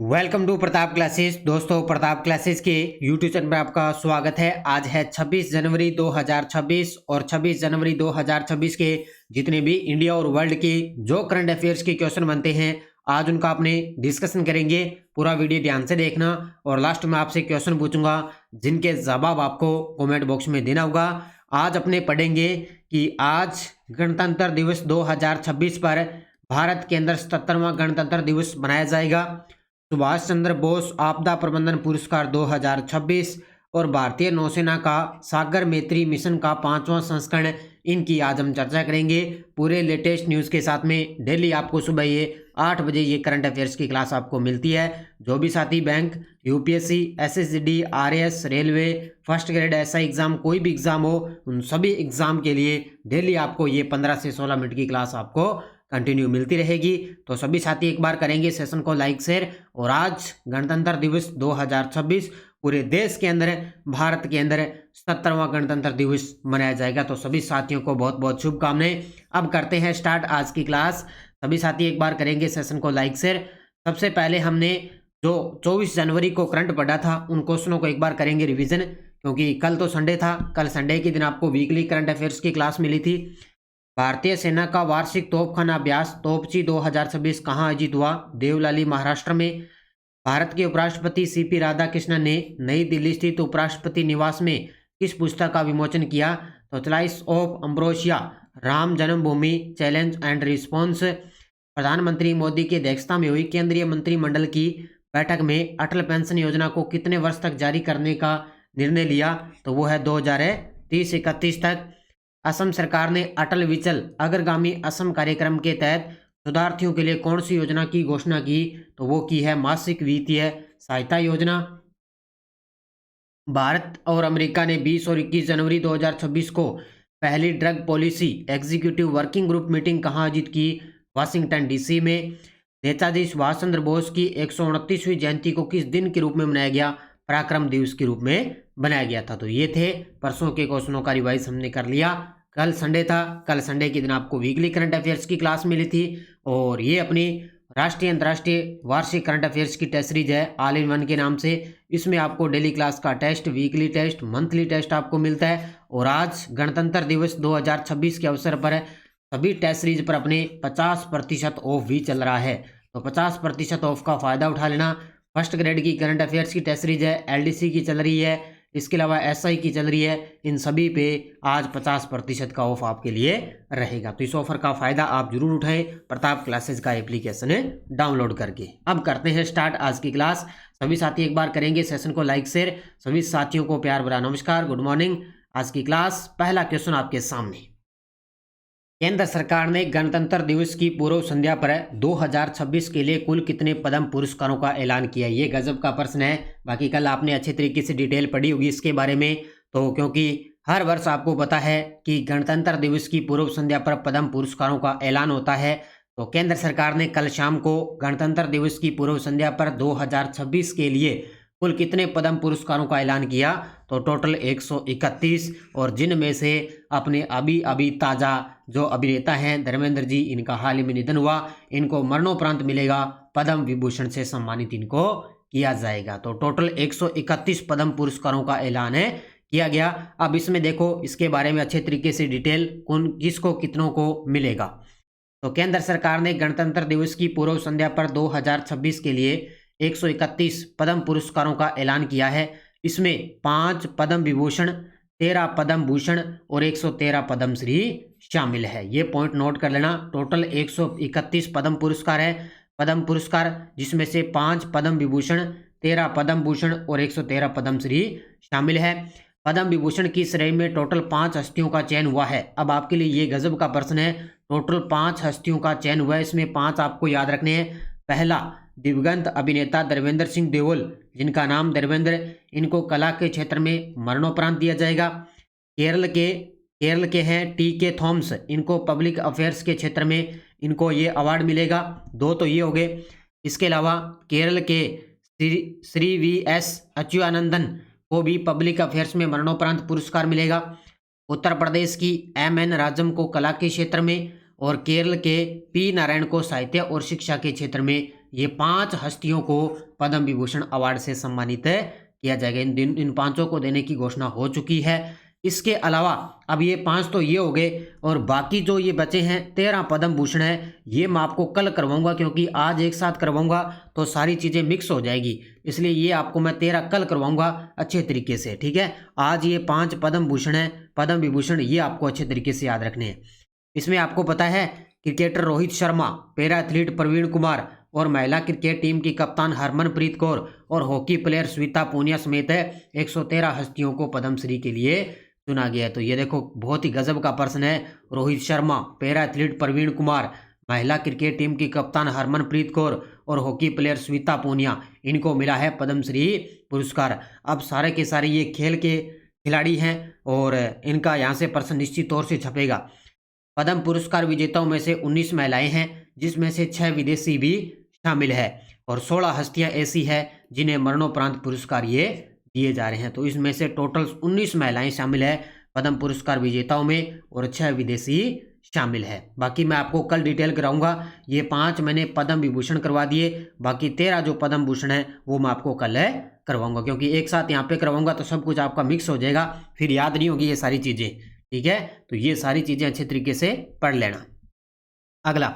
Welcome to Pratap classes. दोस्तों, Pratap classes के YouTube channel पर आपका स्वागत है। आज है 26 जनवरी 2026 और 26 जनवरी 2026 के जितने भी इंडिया और वर्ल्ड के जो करंट अफेयर्स के क्वेश्चन बनते हैं आज उनका अपने डिस्कशन करेंगे। पूरा वीडियो ध्यान से देखना और लास्ट में आपसे क्वेश्चन पूछूंगा जिनके जवाब आपको कमेंट बॉक्स में देना होगा। आज अपने पढ़ेंगे कि आज गणतंत्र दिवस 2026 पर भारत के अंदर 77वां गणतंत्र दिवस मनाया जाएगा। सुभाष चंद्र बोस आपदा प्रबंधन पुरस्कार 2026 और भारतीय नौसेना का सागर मैत्री मिशन का 5वां संस्करण, इनकी आज हम चर्चा करेंगे पूरे लेटेस्ट न्यूज़ के साथ में। डेली आपको सुबह ये 8 बजे ये करंट अफेयर्स की क्लास आपको मिलती है। जो भी साथी bank, UPSC, SSC, RAS, railway, first grade SI exam, कोई भी एग्जाम हो, उन सभी एग्जाम के लिए डेली आपको ये 15 से 16 मिनट की क्लास आपको कंटिन्यू मिलती रहेगी। तो सभी साथी एक बार करेंगे सेशन को लाइक शेयर। और आज गणतंत्र दिवस 2026 पूरे देश के अंदर, भारत के अंदर 77वां गणतंत्र दिवस मनाया जाएगा। तो सभी साथियों को बहुत बहुत शुभकामनाएं। अब करते हैं स्टार्ट आज की क्लास। सभी साथी एक बार करेंगे सेशन को लाइक शेयर। सबसे पहले हमने जो 24 जनवरी को करंट पढ़ा था उन क्वेश्चनों को एक बार करेंगे रिवीजन, क्योंकि कल तो संडे था। कल संडे के दिन आपको वीकली करंट अफेयर्स की क्लास मिली थी। भारतीय सेना का वार्षिक तोपखाना अभ्यास तोपची 2026 कहाँ आयोजित हुआ? देवलाली, महाराष्ट्र में। भारत के उपराष्ट्रपति सीपी राधाकृष्णन ने नई दिल्ली स्थित उपराष्ट्रपति निवास में किस पुस्तक का विमोचन किया? तो choice of ambrosia, Ram Janmabhoomi, challenge and response. प्रधानमंत्री मोदी की अध्यक्षता में हुई केंद्रीय मंत्रिमंडल की बैठक में अटल पेंशन योजना को कितने वर्ष तक जारी करने का निर्णय लिया? तो वो है 2030-31 तक। असम सरकार ने अटल विचल अग्रगामी असम कार्यक्रम के तहत शोधार्थियों के लिए कौन सी योजना की घोषणा की? तो वो की है मासिक वित्तीय सहायता योजना। भारत और अमेरिका ने 20 और 21 जनवरी 2026 को पहली drug policy executive working group meeting कहाँ आयोजित की? वाशिंगटन डीसी में। नेताजी सुभाष चंद्र बोस की 129वीं जयंती को किस दिन के रूप में मनाया गया? पराक्रम दिवस के रूप में बनाया गया था। तो ये थे परसों के क्वेश्चनों का रिवाइज हमने कर लिया। कल संडे था, कल संडे के दिन आपको वीकली करंट अफेयर्स की क्लास मिली थी और ये अपनी राष्ट्रीय अंतर्राष्ट्रीय वार्षिक करंट अफेयर्स की टेस्ट सीरीज है ऑल इन वन के नाम से। इसमें आपको डेली क्लास का test, weekly test, monthly test आपको मिलता है। और आज गणतंत्र दिवस 2026 के अवसर पर सभी टेस्ट सीरीज पर अपने 50% ऑफ भी चल रहा है। तो 50% ऑफ का फायदा उठा लेना। फर्स्ट ग्रेड की करंट अफेयर्स की टेस्ट सीरीज है, एलडीसी की चल रही है, इसके अलावा एसआई की चल रही है। इन सभी पे आज 50% का ऑफ आपके लिए रहेगा। तो इस ऑफर का फायदा आप जरूर उठाएं प्रताप क्लासेस का एप्लीकेशन है डाउनलोड करके। अब करते हैं स्टार्ट आज की क्लास। सभी साथी एक बार करेंगे सेशन को लाइक शेयर। सभी साथियों को प्यार भरा नमस्कार, गुड मॉर्निंग। आज की क्लास पहला क्वेश्चन आपके सामने। केंद्र सरकार ने गणतंत्र दिवस की पूर्व संध्या पर 2026 के लिए कुल कितने पद्म पुरस्कारों का ऐलान किया? ये गजब का प्रश्न है। बाकी कल आपने अच्छे तरीके से डिटेल पढ़ी होगी इसके बारे में। तो क्योंकि हर वर्ष आपको पता है कि गणतंत्र दिवस की पूर्व संध्या पर पद्म पुरस्कारों का ऐलान होता है। तो केंद्र सरकार ने कल शाम को गणतंत्र दिवस की पूर्व संध्या पर 2026 के लिए कुल कितने पद्म पुरस्कारों का ऐलान किया? तो टोटल 131। और जिनमें से अपने अभी ताज़ा जो अभिनेता हैं धर्मेंद्र जी, इनका हाल ही में निधन हुआ, इनको मरणोपरांत मिलेगा पद्म विभूषण से सम्मानित इनको किया जाएगा। तो टोटल 131 पद्म पुरस्कारों का ऐलान है किया गया। अब इसमें देखो इसके बारे में अच्छे तरीके से डिटेल कौन किसको कितनों को मिलेगा। तो केंद्र सरकार ने गणतंत्र दिवस की पूर्व संध्या पर 2026 के लिए 131 पद्म पुरस्कारों का ऐलान किया है। इसमें 5 पद्म विभूषण, 13 पद्म भूषण और 113 पद्मश्री शामिल है। ये पॉइंट नोट कर लेना। टोटल 131 पद्म पुरस्कार है। पद्म पुरस्कार जिसमें से 5 पद्म विभूषण, 13 पद्म भूषण और 113 पद्मश्री शामिल है। पद्म विभूषण की श्रेणी में टोटल 5 हस्तियों का चयन हुआ है। अब आपके लिए ये गजब का प्रश्न है। टोटल 5 हस्तियों का चयन हुआ है, इसमें 5 आपको याद रखने हैं। पहला, दिवंगत अभिनेता धर्मेंद्र सिंह देओल, जिनका नाम धर्मेंद्र, इनको कला के क्षेत्र में मरणोपरांत दिया जाएगा। केरल के हैं टी.के. थॉमस, इनको पब्लिक अफेयर्स के क्षेत्र में इनको ये अवार्ड मिलेगा। 2 तो ये हो गए। इसके अलावा केरल के श्री V.S. अच्युतानंदन को भी पब्लिक अफेयर्स में मरणोपरांत पुरस्कार मिलेगा। उत्तर प्रदेश की M.N. राजम को कला के क्षेत्र में और केरल के पी नारायण को साहित्य और शिक्षा के क्षेत्र में ये 5 हस्तियों को पद्म विभूषण अवार्ड से सम्मानित किया जाएगा। इन 5 को देने की घोषणा हो चुकी है। इसके अलावा अब ये 5 तो ये हो गए और बाकी जो ये बचे हैं 13 पद्म भूषण है, ये मैं आपको कल करवाऊंगा क्योंकि आज एक साथ करवाऊंगा तो सारी चीज़ें मिक्स हो जाएगी, इसलिए ये आपको मैं 13 कल करवाऊंगा अच्छे तरीके से। ठीक है, आज ये 5 पद्म भूषण है, पद्म विभूषण, ये आपको अच्छे तरीके से याद रखने हैं। इसमें आपको पता है cricketer Rohit Sharma, para athlete Praveen Kumar और महिला क्रिकेट टीम की कप्तान हरमनप्रीत कौर और हॉकी प्लेयर श्वेता पूनिया समेत 113 हस्तियों को पद्मश्री के लिए चुना गया है। तो ये देखो बहुत ही गजब का प्रश्न है। रोहित शर्मा, पैरा एथलीट प्रवीण कुमार, महिला क्रिकेट टीम की कप्तान हरमनप्रीत कौर और हॉकी प्लेयर श्वेता पूनिया, इनको मिला है पद्मश्री पुरस्कार। अब सारे के सारे ये खेल के खिलाड़ी हैं और इनका यहाँ से प्रश्न निश्चित तौर से छपेगा। पद्म पुरस्कार विजेताओं में से 19 महिलाएं हैं, जिसमें से 6 विदेशी भी शामिल है और 16 हस्तियां ऐसी है जिन्हें मरणोपरांत पुरस्कार ये दिए जा रहे हैं। तो इसमें से टोटल 19 महिलाएं शामिल है पद्म पुरस्कार विजेताओं में और 6 विदेशी शामिल है। बाकी मैं आपको कल डिटेल कराऊंगा। ये 5 मैंने पद्म विभूषण करवा दिए, बाकी 13 जो पद्म भूषण है वो मैं आपको कल करवाऊंगा क्योंकि एक साथ यहाँ पे करवाऊंगा तो सब कुछ आपका मिक्स हो जाएगा, फिर याद नहीं होगी ये सारी चीज़ें। ठीक है, तो ये सारी चीज़ें अच्छे तरीके से पढ़ लेना। अगला,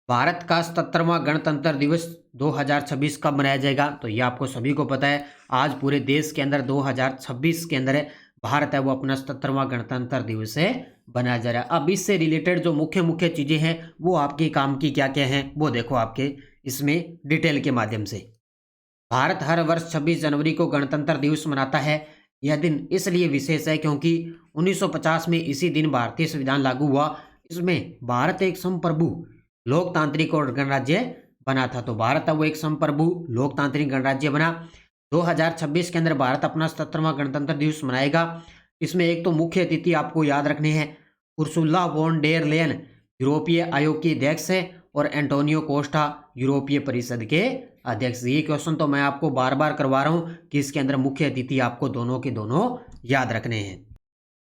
भारत का 77वां गणतंत्र दिवस 2026 कब मनाया जाएगा? तो ये आपको सभी को पता है, आज पूरे देश के अंदर 2026 के अंदर भारत है वो अपना 77वां गणतंत्र दिवस है बनाया जा रहा है। अब इससे रिलेटेड जो मुख्य मुख्य चीज़ें हैं वो आपके काम की क्या क्या हैं वो देखो आपके इसमें डिटेल के माध्यम से। भारत हर वर्ष 26 जनवरी को गणतंत्र दिवस मनाता है। यह दिन इसलिए विशेष है क्योंकि 1950 में इसी दिन भारतीय संविधान लागू हुआ। इसमें भारत एक संप्रभु लोकतांत्रिक और गणराज्य बना था। तो भारत अब वो एक संप्रभु लोकतांत्रिक गणराज्य बना। 2026 के अंदर भारत अपना 77वां गणतंत्र दिवस मनाएगा। इसमें एक तो मुख्य अतिथि आपको याद रखने हैं, उर्सुला वॉन डेर लेयन यूरोपीय आयोग की अध्यक्ष है और एंटोनियो कोस्टा यूरोपीय परिषद के अध्यक्ष। ये क्वेश्चन तो मैं आपको बार बार करवा रहा हूँ कि इसके अंदर मुख्य अतिथि आपको दोनों के दोनों याद रखने हैं।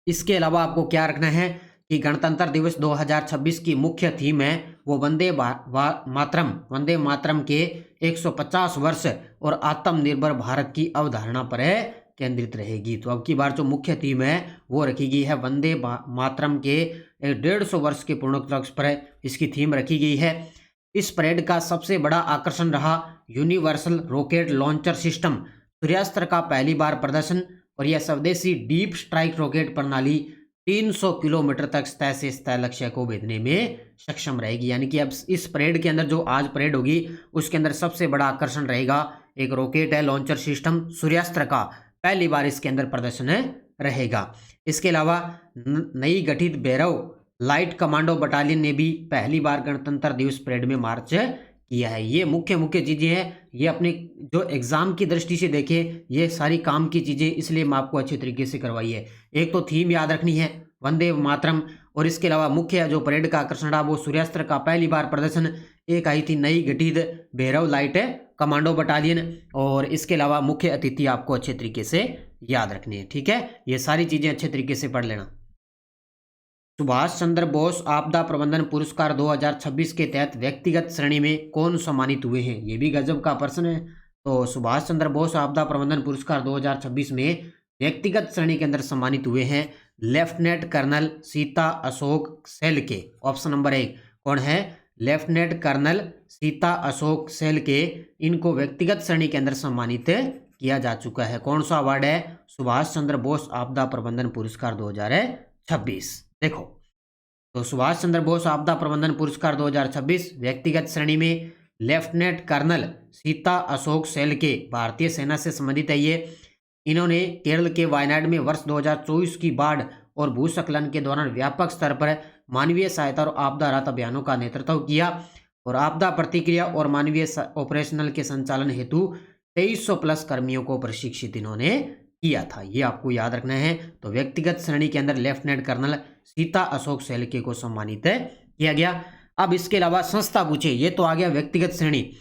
इसके अलावा आपको क्या रखना है कि गणतंत्र दिवस 2026 की मुख्य थीम है वो वंदे मातरम के 150 वर्ष और आत्मनिर्भर भारत की अवधारणा पर केंद्रित रहेगी। तो अब की बार जो मुख्य थीम है वो रखी गई है वंदे मातरम के 150 वर्ष के पूर्णोत्सव पर इसकी थीम रखी गई है। इस परेड का सबसे बड़ा आकर्षण रहा यूनिवर्सल रॉकेट लॉन्चर सिस्टम, सूर्यास्त्र का पहली बार प्रदर्शन, और यह स्वदेशी डीप स्ट्राइक रॉकेट प्रणाली 300 किलोमीटर तक सतह से सतह लक्ष्य को भेजने में सक्षम रहेगी। यानी कि अब इस परेड के अंदर जो आज परेड होगी उसके अंदर सबसे बड़ा आकर्षण रहेगा एक रॉकेट है लॉन्चर सिस्टम, सूर्यास्त्र का पहली बार इसके अंदर प्रदर्शन रहेगा। इसके अलावा नई गठित भैरव लाइट कमांडो बटालियन ने भी पहली बार गणतंत्र दिवस परेड में मार्च किया है। ये मुख्य मुख्य चीज़ें हैं, ये अपने जो एग्जाम की दृष्टि से देखें ये सारी काम की चीज़ें, इसलिए मैं आपको अच्छे तरीके से करवाई है। एक तो थीम याद रखनी है वंदे मातरम, और इसके अलावा मुख्य जो परेड का आकर्षण रहा वो सूर्यास्त्र का पहली बार प्रदर्शन, एक आई थी नई गठित भैरव लाइट कमांडो बटालियन, और इसके अलावा मुख्य अतिथि आपको अच्छे तरीके से याद रखनी है। ठीक है, ये सारी चीज़ें अच्छे तरीके से पढ़ लेना। सुभाष चंद्र बोस आपदा प्रबंधन पुरस्कार 2026 के तहत व्यक्तिगत श्रेणी में कौन सम्मानित हुए हैं? ये भी गजब का प्रश्न है। तो सुभाष चंद्र बोस आपदा प्रबंधन पुरस्कार 2026 में व्यक्तिगत श्रेणी के अंदर सम्मानित हुए हैं lieutenant colonel Sita Ashok Selke. Option number 1 कौन है? लेफ्टिनेंट कर्नल सीता अशोक सेल्के, इनको व्यक्तिगत श्रेणी के अंदर सम्मानित किया जा चुका है। कौन सा अवार्ड है? सुभाष चंद्र बोस आपदा प्रबंधन पुरस्कार 2026। देखो, तो सुभाष चंद्र बोस आपदा प्रबंधन पुरस्कार 2026 व्यक्तिगत श्रेणी में लेफ्टिनेंट कर्नल सीता अशोक सेल्के, भारतीय सेना से संबंधित है ये। इन्होंने केरल के वायनाड में वर्ष 2024 की बाढ़ और भूस्खलन के दौरान व्यापक स्तर पर मानवीय सहायता और आपदा राहत अभियानों का नेतृत्व किया और आपदा प्रतिक्रिया और मानवीय ऑपरेशनल के संचालन हेतु 2300 प्लस कर्मियों को प्रशिक्षित इन्होंने किया था। ये आपको याद रखना है। तो व्यक्तिगत श्रेणी के अंदर लेफ्टिनेंट कर्नल सीता अशोक सेल्के को सम्मानित किया गया। अब इसके अलावा संस्था पूछे, ये तो आ गया व्यक्तिगत श्रेणी।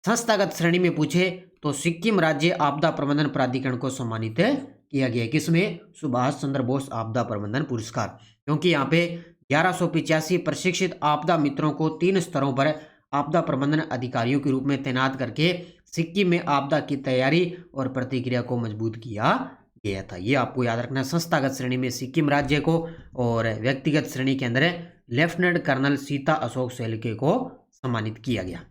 संस्थागत श्रेणी में पूछे तो सिक्किम राज्य आपदा प्रबंधन प्राधिकरण को सम्मानित किया गया। किसमें? सुभाष चंद्र बोस आपदा प्रबंधन पुरस्कार, क्योंकि यहाँ पे 1185 प्रशिक्षित आपदा मित्रों को 3 स्तरों पर आपदा प्रबंधन अधिकारियों के रूप में तैनात करके सिक्किम में आपदा की तैयारी और प्रतिक्रिया को मजबूत किया गया था। ये आपको याद रखना। संस्थागत श्रेणी में सिक्किम राज्य को और व्यक्तिगत श्रेणी के अंदर लेफ्टिनेंट कर्नल सीता अशोक सेल्के को सम्मानित किया गया।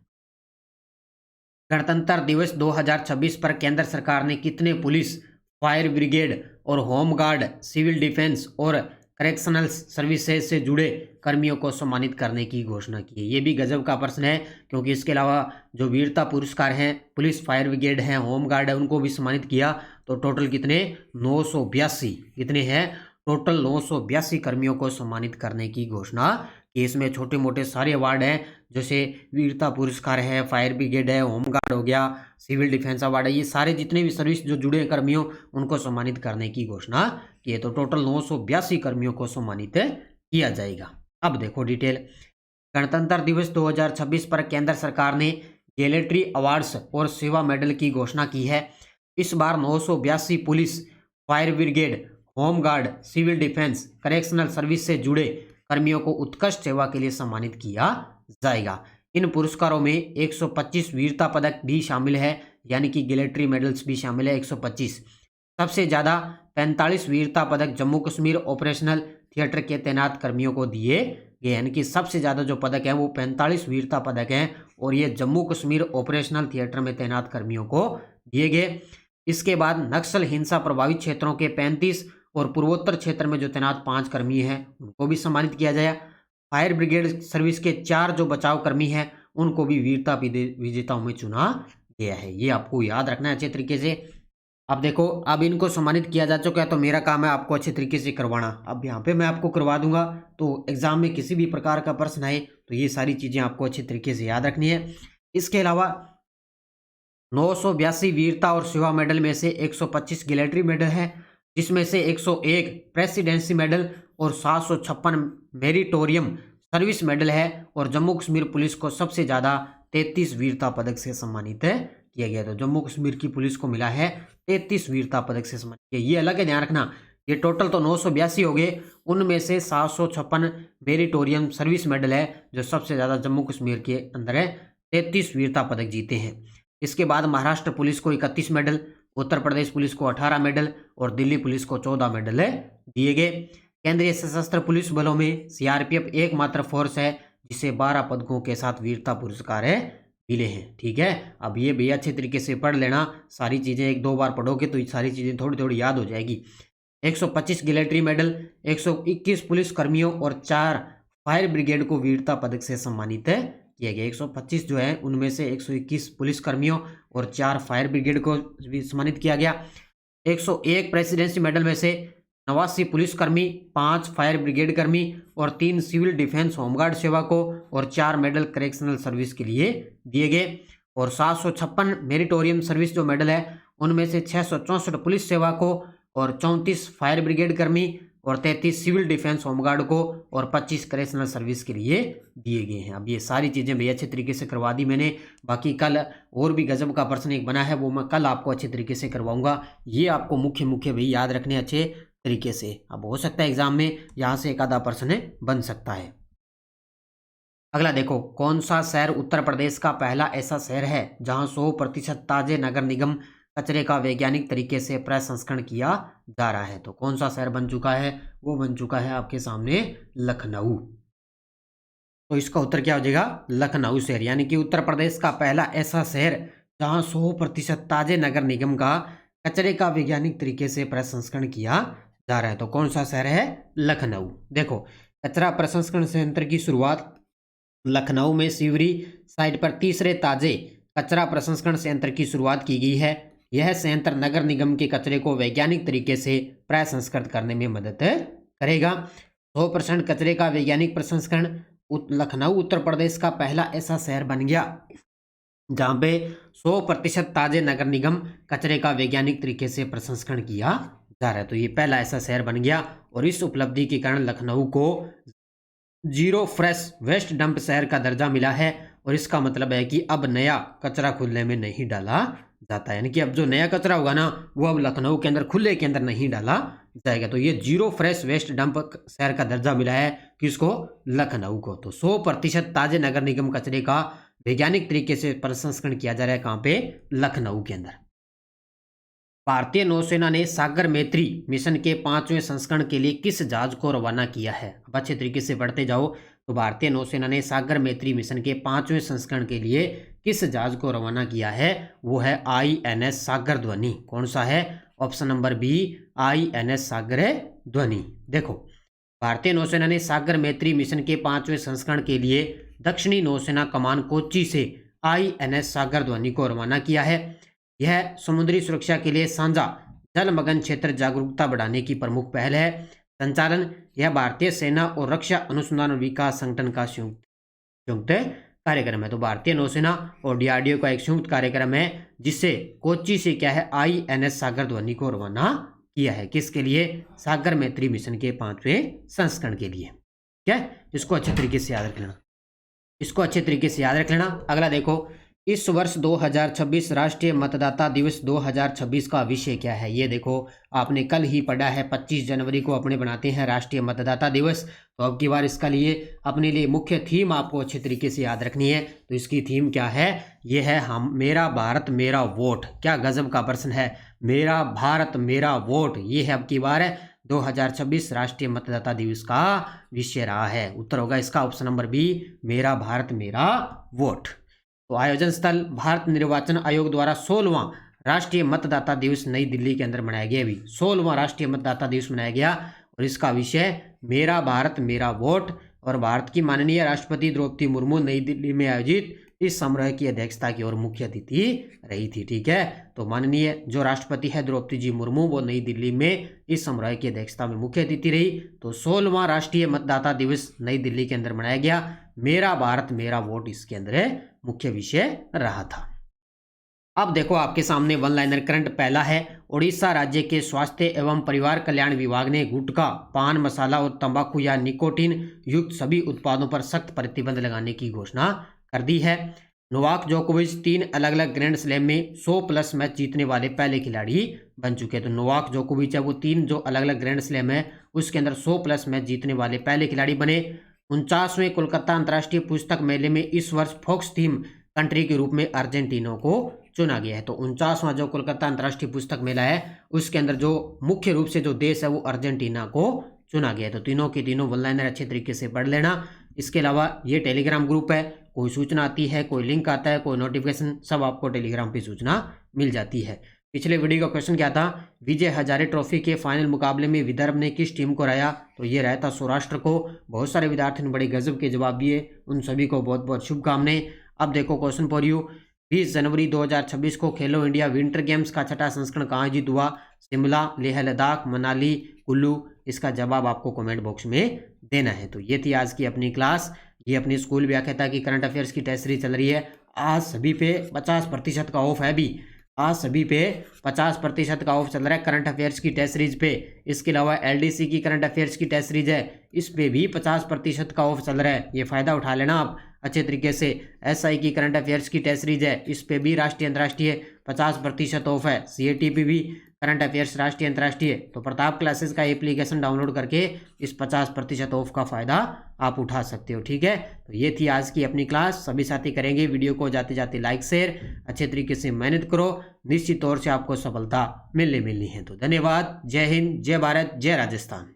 गणतंत्र दिवस 2026 पर केंद्र सरकार ने कितने पुलिस, फायर ब्रिगेड और होम गार्ड, सिविल डिफेंस और करेक्शनल सर्विसेज से जुड़े कर्मियों को सम्मानित करने की घोषणा की है? ये भी गजब का प्रश्न है, क्योंकि इसके अलावा जो वीरता पुरस्कार हैं, पुलिस, फायर ब्रिगेड है, होम गार्ड है, उनको भी सम्मानित किया। तो टोटल कितने? 982। कितने हैं? टोटल 982 कर्मियों को सम्मानित करने की घोषणा कि इसमें छोटे मोटे सारे अवार्ड हैं, जैसे वीरता पुरस्कार है, फायर ब्रिगेड है, होम गार्ड हो गया, सिविल डिफेंस अवार्ड है, ये सारे जितने भी सर्विस जो जुड़े कर्मियों उनको सम्मानित करने की घोषणा की है। तो टोटल 982 कर्मियों को सम्मानित किया जाएगा। अब देखो डिटेल। गणतंत्र दिवस 2026 पर केंद्र सरकार ने गैलेट्री अवार्ड्स और सेवा मेडल की घोषणा की है। इस बार 982 police, fire brigade, home guard, civil defence, correctional service से जुड़े कर्मियों को उत्कृष्ट सेवा के लिए सम्मानित किया जाएगा। इन पुरस्कारों में 125 वीरता पदक भी शामिल है, यानी कि गैलेट्री मेडल्स भी शामिल है 125। सबसे ज़्यादा 45 वीरता पदक जम्मू कश्मीर ऑपरेशनल थिएटर के तैनात कर्मियों को दिए गए, यानी कि सबसे ज़्यादा जो पदक हैं वो 45 वीरता पदक हैं, और ये जम्मू कश्मीर ऑपरेशनल थिएटर में तैनात कर्मियों को दिए गए। इसके बाद नक्सल हिंसा प्रभावित क्षेत्रों के 35 और पूर्वोत्तर क्षेत्र में जो तैनात 5 कर्मी हैं उनको भी सम्मानित किया जाए। फायर ब्रिगेड सर्विस के 4 जो बचाव कर्मी हैं उनको भी वीरता विजेताओं में चुना गया है। ये आपको याद रखना है अच्छे तरीके से। अब देखो, अब इनको सम्मानित किया जा चुका है, तो मेरा काम है आपको अच्छे तरीके से करवाना। अब यहाँ पे मैं आपको करवा दूंगा, तो एग्जाम में किसी भी प्रकार का प्रश्न आए तो ये सारी चीज़ें आपको अच्छे तरीके से याद रखनी है। इसके अलावा 982 वीरता और सेवा मेडल में से 125 गैलेट्री मेडल है, जिसमें से 101 प्रेसिडेंसी मेडल और 756 मेरिटोरियम सर्विस मेडल है, और जम्मू कश्मीर पुलिस को सबसे ज़्यादा 33 वीरता पदक से सम्मानित किया गया। तो जम्मू कश्मीर की पुलिस को मिला है 33 वीरता पदक से सम्मानित किया। ये अलग है, ध्यान रखना। ये टोटल तो 982 हो गए, उनमें से 756 मेरिटोरियम सर्विस मेडल है जो सबसे ज़्यादा जम्मू कश्मीर के अंदर है, 33 वीरता पदक जीते हैं। इसके बाद महाराष्ट्र पुलिस को 31 मेडल, उत्तर प्रदेश पुलिस को 18 मेडल और दिल्ली पुलिस को 14 मेडल दिए गए। केंद्रीय सशस्त्र पुलिस बलों में सीआरपीएफ एकमात्र फोर्स है जिसे 12 पदकों के साथ वीरता पुरस्कार मिले हैं। ठीक है, अब ये भी अच्छे तरीके से पढ़ लेना। सारी चीज़ें 1-2 बार पढ़ोगे तो ये सारी चीज़ें थोड़ी थोड़ी याद हो जाएगी। 125 गैलेट्री मेडल, 121 पुलिस कर्मियों और 4 फायर ब्रिगेड को वीरता पदक से सम्मानित किया गया। 125 जो है उनमें से 121 पुलिस कर्मियों और 4 फायर ब्रिगेड को भी सम्मानित किया गया। 101 प्रेसिडेंसी मेडल में से 89 पुलिस कर्मी, 5 फायर ब्रिगेड कर्मी और 3 सिविल डिफेंस होमगार्ड सेवा को और 4 मेडल करेक्शनल सर्विस के लिए दिए गए। और 756 मेरिटोरियम सर्विस जो मेडल है उनमें से 664 पुलिस सेवा को और 34 फायर ब्रिगेड कर्मी और 33 सिविल डिफेंस होमगार्ड को और 25 करेक्शनल सर्विस के लिए दिए गए हैं। अब ये सारी चीज़ें भी अच्छे तरीके से करवा दी मैंने। बाकी कल और भी गजब का प्रश्न एक बना है, वो मैं कल आपको अच्छे तरीके से करवाऊंगा। ये आपको मुख्य भी याद रखने अच्छे तरीके से। अब हो सकता है एग्जाम में यहाँ से एक आधा प्रश्न बन सकता है। अगला देखो, कौन सा शहर उत्तर प्रदेश का पहला ऐसा शहर है जहाँ 100% ताजे नगर निगम कचरे का वैज्ञानिक तरीके से प्रसंस्करण किया जा रहा है? तो कौन सा शहर बन चुका है? वो बन चुका है आपके सामने लखनऊ। तो इसका उत्तर क्या हो जाएगा? लखनऊ शहर, यानी कि उत्तर प्रदेश का पहला ऐसा शहर जहां 100% ताजे नगर निगम का कचरे का वैज्ञानिक तरीके से प्रसंस्करण किया जा रहा है। तो कौन सा शहर है? लखनऊ। देखो, कचरा प्रसंस्करण संयंत्र की शुरुआत लखनऊ में सिवरी साइट पर तीसरे ताजे कचरा प्रसंस्करण संयंत्र की शुरुआत की गई है। यह संयंत्र नगर निगम के कचरे को वैज्ञानिक तरीके से प्रसंस्कृत करने में मदद करेगा। 100% कचरे का वैज्ञानिक प्रसंस्करण लखनऊ उत्तर प्रदेश का पहला ऐसा शहर बन गया जहाँ पे 100% ताजे नगर निगम कचरे का वैज्ञानिक तरीके से प्रसंस्करण किया जा रहा है। तो ये पहला ऐसा शहर बन गया, और इस उपलब्धि के कारण लखनऊ को जीरो फ्रेश वेस्ट डंप शहर का दर्जा मिला है। और इसका मतलब है कि अब नया कचरा खुले में नहीं डाला जाता है, यानी कि अब जो नया कचरा होगा ना वो अब लखनऊ के अंदर खुले के अंदर नहीं डाला जाएगा। तो ये जीरो फ्रेश वेस्ट डंप शहर का दर्जा मिला है किसको? लखनऊ को। तो 100% ताजे नगर निगम कचरे का वैज्ञानिक तरीके से प्रसंस्करण किया जा रहा है। कहाँ पे? लखनऊ के अंदर। भारतीय नौसेना ने सागर मैत्री मिशन के 5वें संस्करण के लिए किस जहाज को रवाना किया है? अब अच्छे तरीके से पढ़ते जाओ। तो भारतीय नौसेना ने सागर मैत्री मिशन के 5वें संस्करण के लिए किस जहाज को रवाना किया है? वो है INS सागर ध्वनि। कौन सा है? ऑप्शन नंबर बी, INS सागर ध्वनि। देखो, भारतीय नौसेना ने सागर मैत्री मिशन के 5वें संस्करण के लिए दक्षिणी नौसेना कमान कोच्चि से INS सागर ध्वनि को रवाना किया है। यह समुद्री सुरक्षा के लिए साझा जलमग्न क्षेत्र जागरूकता बढ़ाने की प्रमुख पहल है। संचालन यह भारतीय सेना और रक्षा अनुसंधान और विकास संगठन का संयुक्त कार्यक्रम है। तो भारतीय नौसेना और DRDO का एक संयुक्त कार्यक्रम है जिससे कोच्चि से क्या है? INS सागर ध्वनि को रवाना किया है। किसके लिए? सागर मैत्री मिशन के 5वें संस्करण के लिए। क्या है? इसको अच्छे तरीके से याद रख लेना, इसको अच्छे तरीके से याद रख लेना। अगला देखो, इस वर्ष 2026 राष्ट्रीय मतदाता दिवस 2026 का विषय क्या है? ये देखो, आपने कल ही पढ़ा है 25 जनवरी को अपने बनाते हैं राष्ट्रीय मतदाता दिवस। तो अब की बार इसका लिए अपने लिए मुख्य थीम आपको अच्छे तरीके से याद रखनी है। तो इसकी थीम क्या है? ये है हम मेरा भारत मेरा वोट। क्या गजब का प्रश्न है, मेरा भारत मेरा वोट। ये है अब की बार 2026 राष्ट्रीय मतदाता दिवस का विषय रहा है। उत्तर होगा इसका ऑप्शन नंबर बी, मेरा भारत मेरा वोट। तो आयोजन स्थल भारत निर्वाचन आयोग द्वारा 16वां राष्ट्रीय मतदाता दिवस नई दिल्ली के अंदर मनाया गया। अभी 16वां राष्ट्रीय मतदाता दिवस मनाया गया और इसका विषय मेरा भारत मेरा वोट। और भारत की माननीय राष्ट्रपति द्रौपदी मुर्मू नई दिल्ली में आयोजित इस समारोह की अध्यक्षता की और मुख्य अतिथि रही थी। ठीक है, तो माननीय जो राष्ट्रपति है द्रौपदी जी मुर्मू, वो नई दिल्ली में इस समारोह की अध्यक्षता में मुख्य अतिथि रही। तो 16वां राष्ट्रीय मतदाता दिवस नई दिल्ली के अंदर मनाया गया। मेरा भारत मेरा वोट इसके अंदर मुख्य विषय रहा था। अब देखो, आपके सामने वन लाइनर करंट पहला है। उड़ीसा राज्य के स्वास्थ्य एवं परिवार कल्याण विभाग ने गुटखा, पान मसाला और तंबाकू या निकोटीन युक्त सभी उत्पादों पर सख्त प्रतिबंध लगाने की घोषणा कर दी है। नोवाक जोकोविच 3 अलग अलग ग्रैंड स्लैम में 100+ मैच जीतने वाले पहले खिलाड़ी बन चुके हैं। तो नोवाक जोकोविच है वो 3 जो अलग अलग ग्रैंड स्लैम है उसके अंदर 100+ मैच जीतने वाले पहले खिलाड़ी बने। 49वें कोलकाता अंतर्राष्ट्रीय पुस्तक मेले में इस वर्ष फोक्स थीम कंट्री के रूप में अर्जेंटीना को चुना गया है। तो 49वां जो कोलकाता अंतर्राष्ट्रीय पुस्तक मेला है उसके अंदर जो मुख्य रूप से जो देश है वो अर्जेंटीना को चुना गया है। तो तीनों के तीनों वन लाइनर अच्छे तरीके से पढ़ लेना। इसके अलावा ये टेलीग्राम ग्रुप है, कोई सूचना आती है, कोई लिंक आता है, कोई नोटिफिकेशन, सब आपको टेलीग्राम पे सूचना मिल जाती है। पिछले वीडियो का क्वेश्चन क्या था? विजय हजारे ट्रॉफी के फाइनल मुकाबले में विदर्भ ने किस टीम को हराया? तो ये रहा था सौराष्ट्र को। बहुत सारे विद्यार्थियों ने बड़े गजब के जवाब दिए, उन सभी को बहुत बहुत शुभकामनाएं। अब देखो क्वेश्चन फॉर यू, 20 जनवरी 2026 को खेलो इंडिया विंटर गेम्स का 6ठा संस्करण कहाँ आयोजित हुआ? शिमला, लेह लद्दाख, मनाली, कुल्लू। इसका जवाब आपको कमेंट बॉक्स में देना है। तो ये थी आज की अपनी क्लास। ये अपनी स्कूल व्याख्याता की करंट अफेयर्स की टेस्ट सीरीज चल रही है। आज सभी पे 50% का ऑफ है। अभी आज सभी पे 50% का ऑफ चल रहा है करंट अफेयर्स की टेस्ट सीरीज पे। इसके अलावा LDC की करंट अफेयर्स की टेस्ट सीरीज है, इस पे भी 50% का ऑफ चल रहा है। ये फायदा उठा लेना आप अच्छे तरीके से। SI की करंट अफेयर्स की टेस्ट सीरीज है, इस पे भी राष्ट्रीय अंतर्राष्ट्रीय 50% ऑफ है। CAT पे भी करंट अफेयर्स राष्ट्रीय अंतर्राष्ट्रीय। तो प्रताप क्लासेस का एप्लीकेशन डाउनलोड करके इस 50% ऑफ का फ़ायदा आप उठा सकते हो। ठीक है, तो ये थी आज की अपनी क्लास। सभी साथी करेंगे वीडियो को जाते जाते लाइक शेयर, अच्छे तरीके से मेहनत करो, निश्चित तौर से आपको सफलता मिलनी है। तो धन्यवाद। जय हिंद, जय भारत, जय राजस्थान।